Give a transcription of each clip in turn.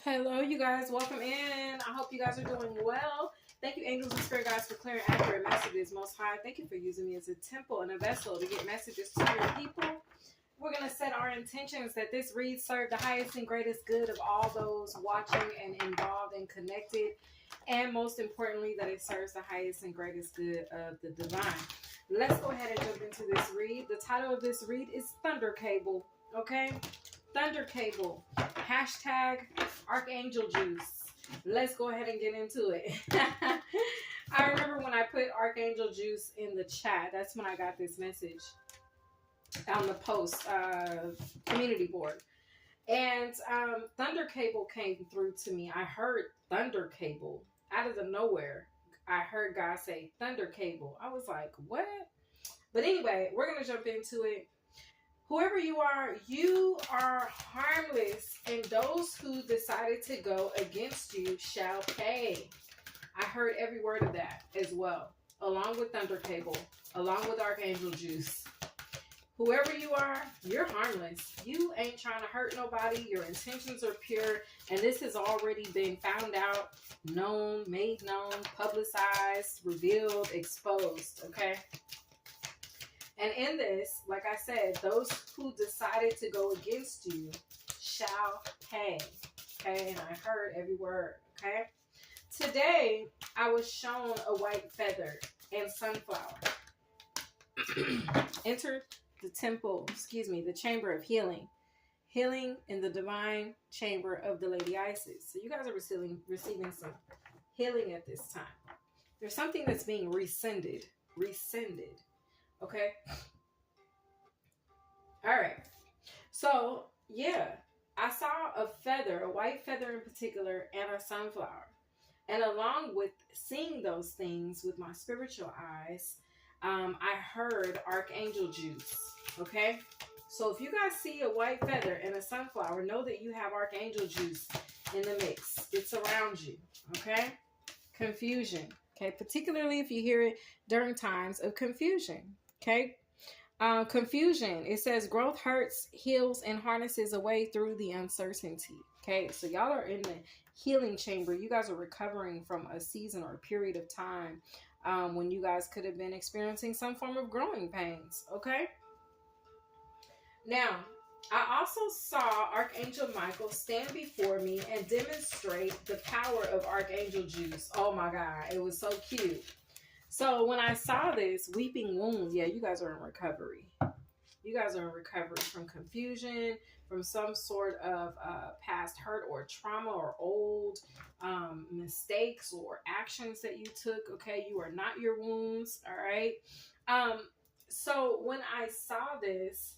Hello, you guys. Welcome in. I hope you guys are doing well. Thank you, angels and spirit guides, for clearing accurate messages. Most High, thank you for using me as a temple and a vessel to get messages to your people. We're going to set our intentions that this read serve the highest and greatest good of all those watching and involved and connected. And most importantly, that it serves the highest and greatest good of the divine. Let's go ahead and jump into this read. The title of this read is Thunder Cable. Okay? Thunder Cable. Hashtag Archangel Juice. Let's go ahead and get into it. I remember when I put Archangel Juice in the chat. That's when I got this message on the post community board. And Thunder Cable came through to me. I heard Thunder Cable out of the nowhere. I heard God say Thunder Cable. I was like, what? But anyway, we're going to jump into it. Whoever you are harmless, and those who decided to go against you shall pay. I heard every word of that as well, along with Thunder Cable, along with Archangel Juice. Whoever you are, you're harmless. You ain't trying to hurt nobody. Your intentions are pure, and this has already been found out, known, made known, publicized, revealed, exposed, okay? And in this, like I said, those who decided to go against you shall pay. Okay, and I heard every word. Okay. Today, I was shown a white feather and sunflower. Enter the temple, the chamber of healing. Healing in the divine chamber of the Lady Isis. So you guys are receiving some healing at this time. There's something that's being rescinded. Okay. All right. So, yeah, I saw a feather, a white feather in particular, and a sunflower. And along with seeing those things with my spiritual eyes, I heard Archangel Juice. Okay. So if you guys see a white feather and a sunflower, know that you have Archangel Juice in the mix. It's around you. Okay. Confusion. Okay. Particularly if you hear it during times of confusion. Okay. Confusion. It says growth hurts, heals, and harnesses away through the uncertainty. Okay. So y'all are in the healing chamber. You guys are recovering from a season or a period of time when you guys could have been experiencing some form of growing pains. Okay. Now, I also saw Archangel Michael stand before me and demonstrate the power of Archangel Juice. Oh my God. It was so cute. So when I saw this weeping wound, yeah, you guys are in recovery. You guys are in recovery from confusion, from some sort of past hurt or trauma or old mistakes or actions that you took. Okay, you are not your wounds. All right. So when I saw this,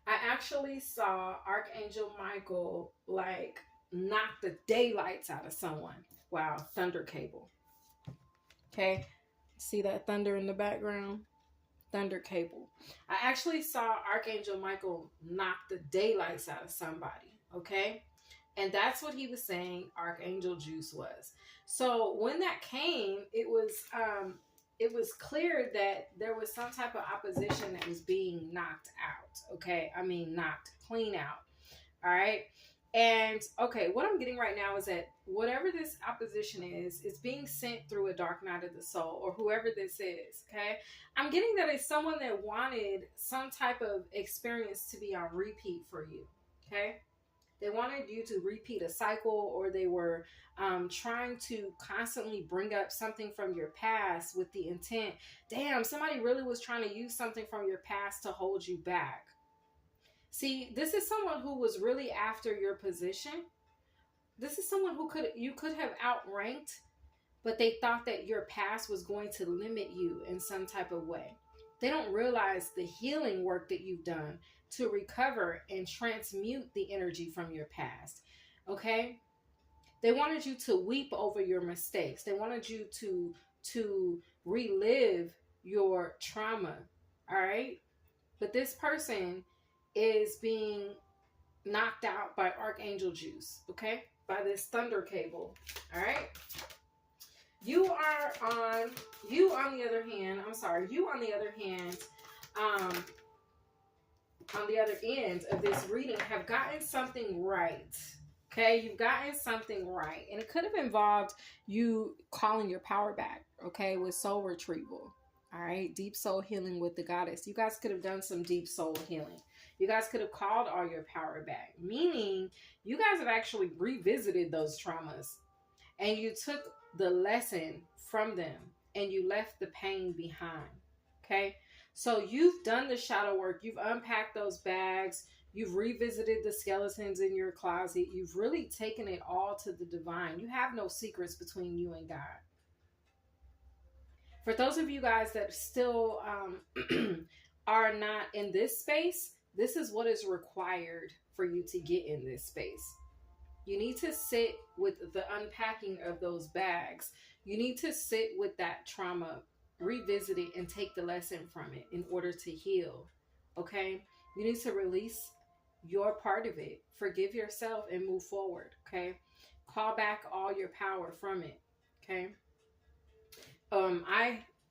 I actually saw Archangel Michael like knock the daylights out of someone. Wow, Thunder Cable. Okay, see that thunder in the background? Thunder Cable. I actually saw Archangel Michael knock the daylights out of somebody, okay? And that's what he was saying Archangel Juice was. So when that came, it was clear that there was some type of opposition that was being knocked out, okay? I mean, knocked clean out, all right? And, okay, what I'm getting right now is that whatever this opposition is being sent through a dark night of the soul or whoever this is, okay? I'm getting that it's someone that wanted some type of experience to be on repeat for you, okay? They wanted you to repeat a cycle, or they were trying to constantly bring up something from your past with the intent, damn, somebody really was trying to use something from your past to hold you back. See, this is someone who was really after your position. This is someone who you could have outranked, but they thought that your past was going to limit you in some type of way. They don't realize the healing work that you've done to recover and transmute the energy from your past. Okay? They wanted you to weep over your mistakes. They wanted you to relive your trauma. All right? But this person is being knocked out by Archangel Juice, okay? By this Thunder Cable, all right? You on the other hand, on the other end of this reading have gotten something right, Okay, you've gotten something right. And it could have involved you calling your power back, okay, with soul retrieval. All right, deep soul healing with the goddess. You guys could have done some deep soul healing. You guys could have called all your power back, meaning you guys have actually revisited those traumas and you took the lesson from them and you left the pain behind. Okay, so you've done the shadow work, you've unpacked those bags, you've revisited the skeletons in your closet, you've really taken it all to the divine. You have no secrets between you and God. For those of you guys that still are not in this space, this is what is required for you to get in this space. You need to sit with the unpacking of those bags. You need to sit with that trauma, revisit it, and take the lesson from it in order to heal. Okay? You need to release your part of it. Forgive yourself and move forward. Okay? Call back all your power from it. Okay?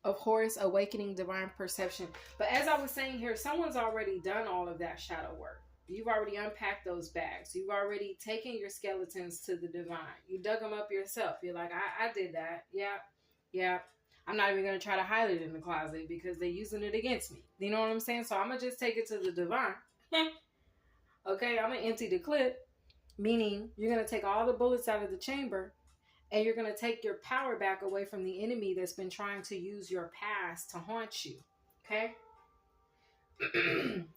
Of course, awakening divine perception. But as I was saying here, someone's already done all of that shadow work. You've already unpacked those bags. You've already taken your skeletons to the divine. You dug them up yourself. You're like, I did that. Yeah. I'm not even going to try to hide it in the closet because they're using it against me. You know what I'm saying? So I'm going to just take it to the divine. Okay, I'm going to empty the clip. Meaning, you're going to take all the bullets out of the chamber and you're going to take your power back away from the enemy that's been trying to use your past to haunt you. Okay?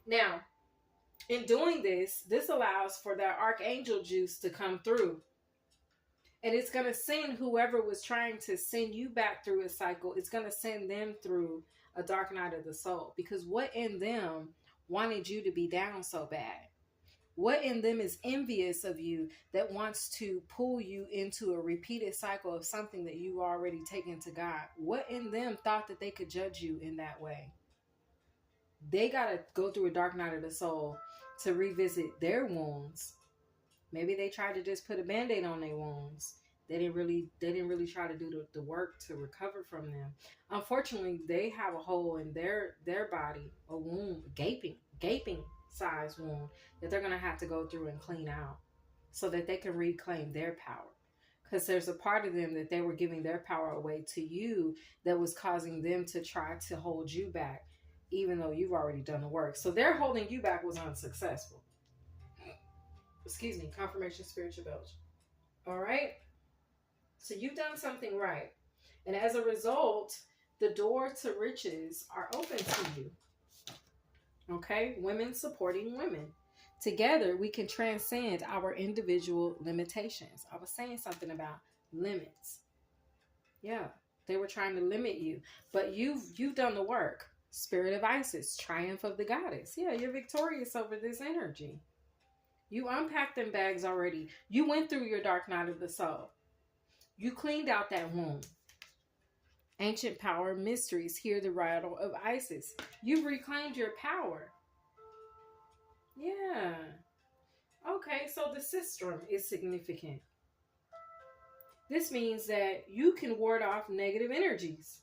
Now, in doing this, this allows for that archangel juice to come through. And it's going to send whoever was trying to send you back through a cycle, it's going to send them through a dark night of the soul. Because what in them wanted you to be down so bad? What in them is envious of you that wants to pull you into a repeated cycle of something that you've already taken to God? What in them thought that they could judge you in that way? They got to go through a dark night of the soul to revisit their wounds. Maybe they tried to just put a band-aid on their wounds. They didn't really try to do the work to recover from them. Unfortunately, they have a hole in their body, a wound, gaping size wound that they're going to have to go through and clean out so that they can reclaim their power. Because there's a part of them that they were giving their power away to you that was causing them to try to hold you back, even though you've already done the work. So their holding you back was unsuccessful. Excuse me, confirmation spiritual belch. All right. So you've done something right. And as a result, the door to riches are open to you. Okay, women supporting women. Together, we can transcend our individual limitations. I was saying something about limits. Yeah, they were trying to limit you, but you've done the work. Spirit of Isis, triumph of the goddess. Yeah, you're victorious over this energy. You unpacked them bags already. You went through your dark night of the soul. You cleaned out that wound. Ancient power mysteries, hear the rattle of Isis. You've reclaimed your power. Yeah. Okay, so the sistrum is significant. This means that you can ward off negative energies.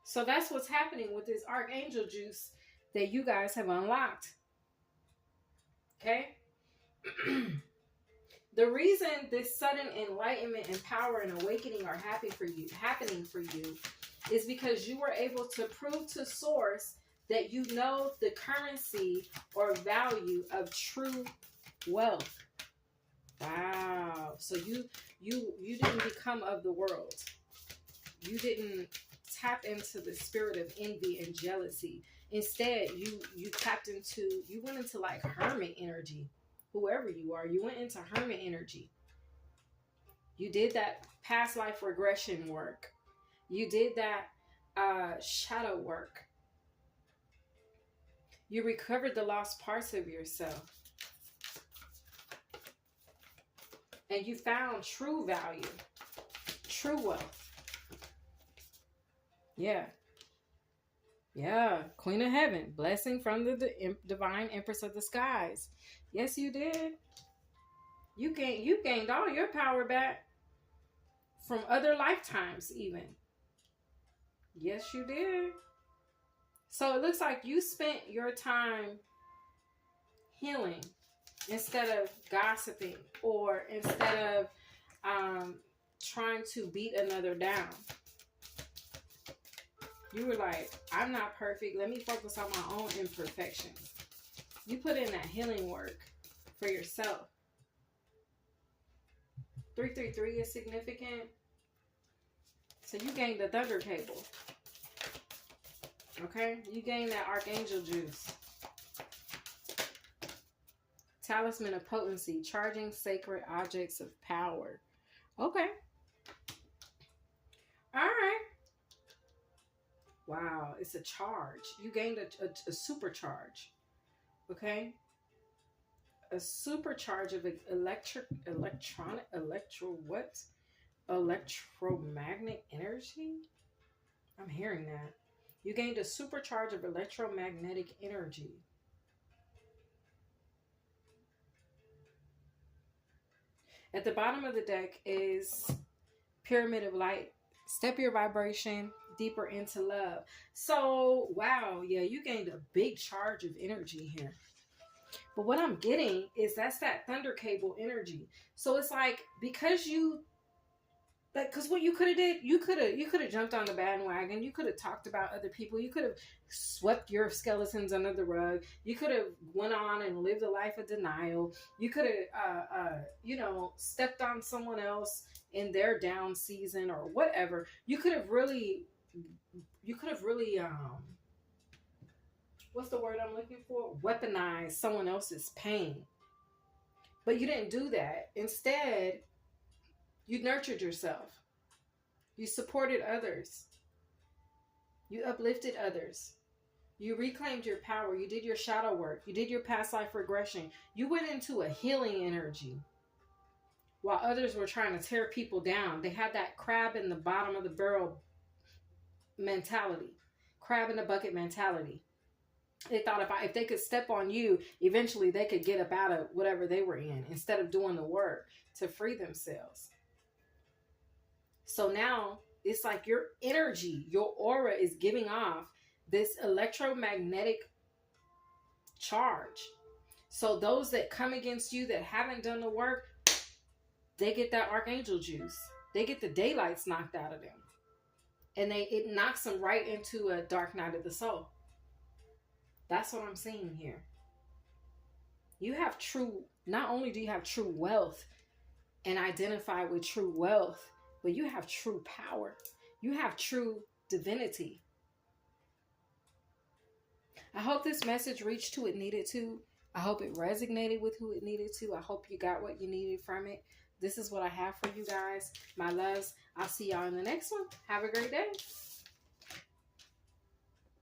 So that's what's happening with this archangel juice that you guys have unlocked. Okay? The reason this sudden enlightenment and power and awakening are happening for you is because you were able to prove to source that you know the currency or value of true wealth. Wow. So you didn't become of the world. You didn't tap into the spirit of envy and jealousy. Instead, you went into like hermit energy. Whoever you are, you went into hermit energy. You did that past life regression work. You did that shadow work. You recovered the lost parts of yourself. And you found true value, true wealth. Yeah. Yeah, Queen of Heaven, blessing from the divine Empress of the skies. Yes, you did. You gained all your power back from other lifetimes even. Yes, you did. So it looks like you spent your time healing instead of gossiping, or instead of trying to beat another down. You were like, I'm not perfect. Let me focus on my own imperfections. You put in that healing work for yourself. 333 is significant. So you gained the thunder cable. Okay? You gained that archangel juice. Talisman of potency. Charging sacred objects of power. Okay. All right. Wow. It's a charge. You gained a supercharge. Okay? A supercharge of electromagnetic energy? I'm hearing that. You gained a supercharge of electromagnetic energy. At the bottom of the deck is Pyramid of Light. Step your vibration deeper into love. So, wow, yeah, you gained a big charge of energy here. But what I'm getting is that's that thunder cable energy. So it's like, because you, like, because what you could have did, you could have jumped on the bandwagon. You could have talked about other people. You could have swept your skeletons under the rug. You could have went on and lived a life of denial. You could have, stepped on someone else in their down season or whatever. You could have really, what's the word I'm looking for? Weaponize someone else's pain. But you didn't do that. Instead, you nurtured yourself. You supported others. You uplifted others. You reclaimed your power. You did your shadow work. You did your past life regression. You went into a healing energy while others were trying to tear people down. They had that crab in the bottom of the barrel mentality. Crab in the bucket mentality. They thought if they could step on you, eventually they could get up out of whatever they were in instead of doing the work to free themselves. So now it's like your energy, your aura is giving off this electromagnetic charge. So those that come against you that haven't done the work, they get that archangel juice. They get the daylights knocked out of them. And it knocks them right into a dark night of the soul. That's what I'm seeing here. You have not only do you have true wealth and identify with true wealth, but you have true power. You have true divinity. I hope this message reached who it needed to. I hope it resonated with who it needed to. I hope you got what you needed from it. This is what I have for you guys. My loves, I'll see y'all in the next one. Have a great day.